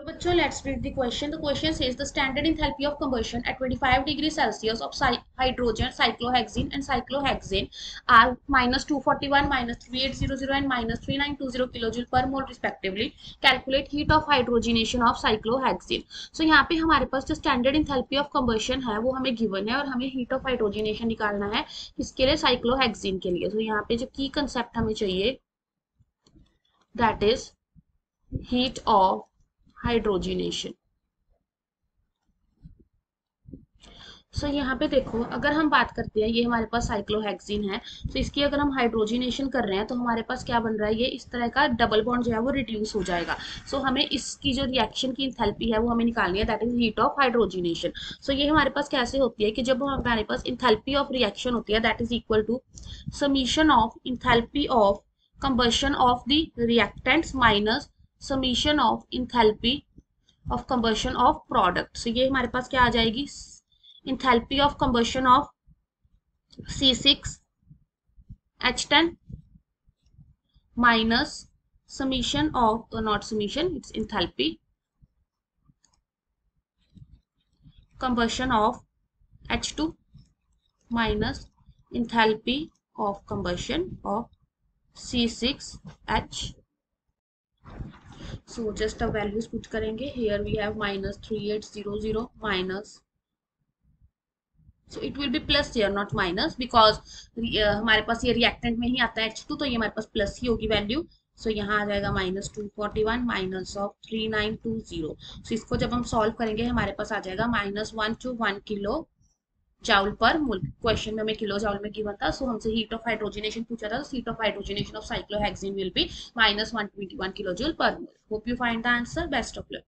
So bachcho, let's read the question. The question says the standard enthalpy of combustion at 25 degrees Celsius of hydrogen, cyclohexene and cyclohexane are minus 241, minus 3800 and minus 3920 kilojoule per mole respectively. Calculate heat of hydrogenation of cyclohexene. So यहाँ पे हमारे पास जो standard enthalpy of combustion है वो हमें given है और हमें heat of hydrogenation निकालना है किसके लिए cyclohexene के लिए. So यहाँ पे जो key concept हमें चाहिए that is heat of hydrogenation. So यहाँ पे देखो, अगर हम बात करते हैं, ये हमारे पास साइक्लोहेक्सिन है, तो इसकी अगर हम हाइड्रोजिनेशन कर रहे हैं तो हमारे पास क्या बन रहा है, ये इस तरह का डबल बॉन्ड जो है वो रिड्यूस हो जाएगा. सो हमें इसकी जो रिएक्शन की इंथैल्पी है वो हमें निकालनी है, that is heat of hydrogenation. So ये हमारे पास कैसे होती है कि जब हमारे पास इंथैल्पी ऑफ रिएक्शन होती है that is equal to summation of enthalpy of combustion of the reactants minus summation of enthalpy of combustion of product. So ये हमारे पास क्या आ जाएगी, enthalpy of combustion of C6H10 minus summation of, not summation, it's enthalpy combustion of H2 minus enthalpy of combustion of C6H. So just the values put करेंगे. Here we have minus 3800 minus, so it will be plus here not minus because हमारे पास ये reactant में ही आता है H2, तो ये हमारे पास plus ही होगी वैल्यू. सो यहाँ आ जाएगा माइनस 241 माइनस ऑफ 3920. सो इसको जब हम सॉल्व करेंगे हमारे पास आ जाएगा माइनस 121 किलो जाउल पर मोल. क्वेश्चन में हमें किलो जाउल में गिवन था, सो हमसे हीट ऑफ हाइड्रोजनेशन पूछा था. Heat of hydrogenation of cyclohexene will be minus 121 kilo joule पर मोल. Hope you find the answer. Best of luck.